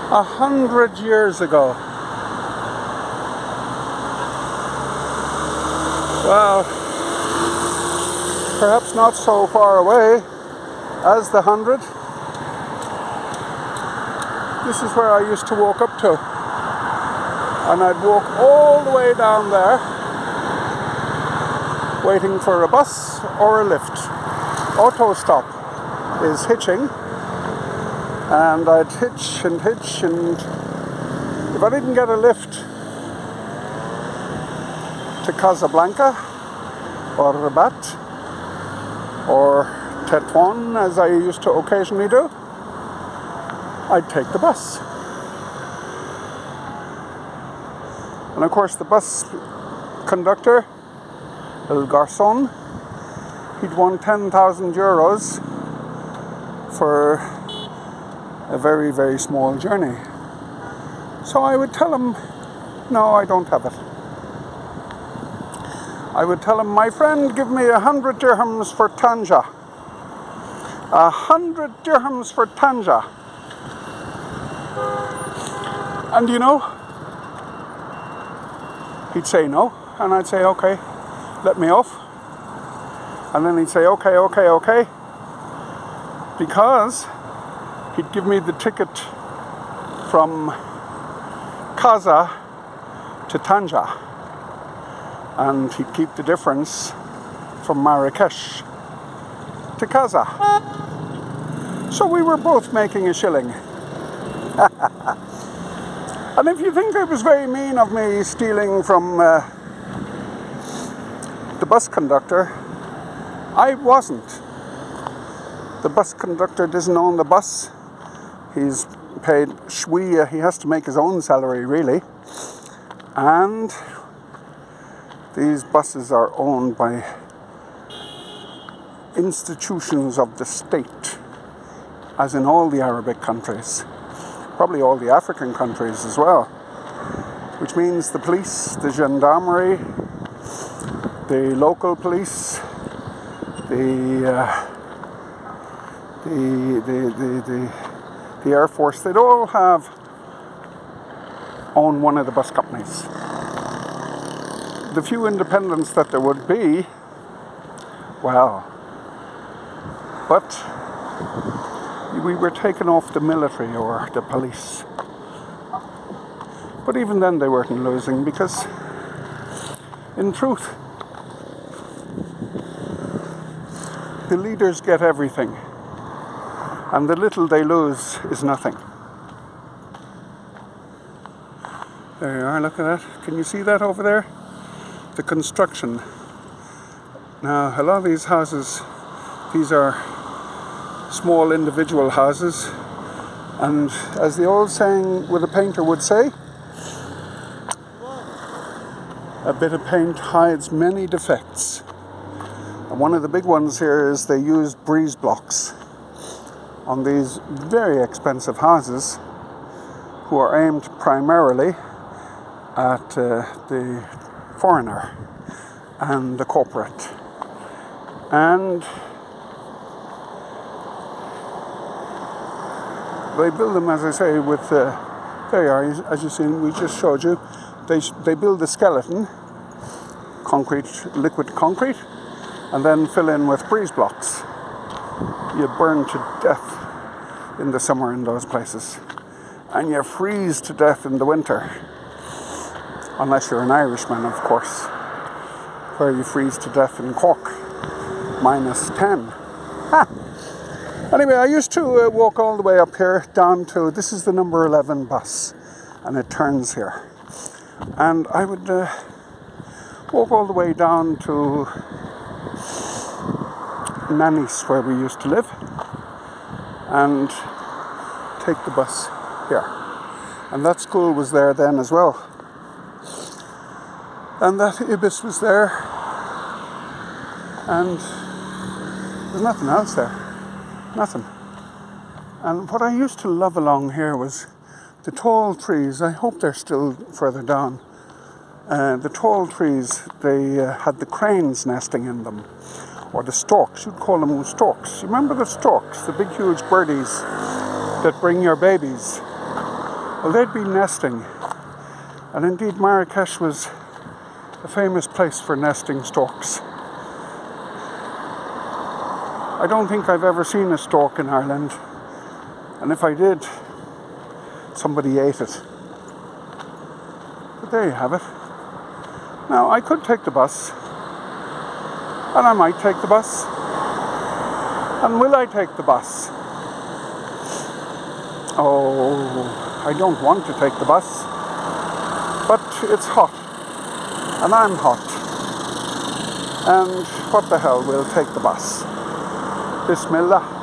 100 years ago. Well, perhaps not so far away as the 100. This is where I used to walk up to. And I'd walk all the way down there, waiting for a bus or a lift. Auto stop is hitching. And I'd hitch, and if I didn't get a lift to Casablanca, or Rabat, or Tetuan, as I used to occasionally do, I'd take the bus. And of course the bus conductor, El Garçon, he'd won 10,000 euros for a very, very small journey. So I would tell him, no, I don't have it. I would tell him, my friend, give me 100 dirhams for Tanja. 100 dirhams for Tanja. And you know, he'd say no, and I'd say, okay, let me off. And then he'd say, okay, because he'd give me the ticket from Casa to Tanja, and he'd keep the difference from Marrakesh to Casa. So we were both making a shilling. And if you think it was very mean of me stealing from the bus conductor, I wasn't. The bus conductor doesn't own the bus. He's paid shwiya. He has to make his own salary, really. And these buses are owned by institutions of the state, as in all the Arabic countries. Probably all the African countries as well, which means the police, the gendarmerie, the local police, the Air Force, they'd all own one of the bus companies. The few independents that there would be, well, but we were taken off the military or the police. But even then they weren't losing, because in truth, the leaders get everything, and the little they lose is nothing. There you are, look at that. Can you see that over there? The construction. Now, a lot of these houses, these are small individual houses, and as the old saying with a painter would say, a bit of paint hides many defects. And one of the big ones here is they used breeze blocks on these very expensive houses, who are aimed primarily at the foreigner and the corporate. And they build them, as I say, with, there you are, as you see, we just showed you, they build the skeleton, concrete, liquid concrete, and then fill in with breeze blocks. You burn to death in the summer in those places, and you freeze to death in the winter, unless you're an Irishman, of course, where you freeze to death in Cork, -10. Ha! Anyway, I used to walk all the way up here down to, this is the number 11 bus, and it turns here. And I would walk all the way down to Nanis, where we used to live, and take the bus here. And that school was there then as well. And that ibis was there, and there's nothing else there. Nothing. And what I used to love along here was the tall trees. I hope they're still further down. The tall trees, they had the cranes nesting in them, or the storks. You'd call them storks. You remember the storks, the big huge birdies that bring your babies? Well, they'd be nesting. And indeed, Marrakesh was a famous place for nesting storks. I don't think I've ever seen a stork in Ireland. And if I did, somebody ate it. But there you have it. Now, I could take the bus. And I might take the bus. And will I take the bus? Oh, I don't want to take the bus. But it's hot. And I'm hot. And what the hell, we'll take the bus. Bismillah.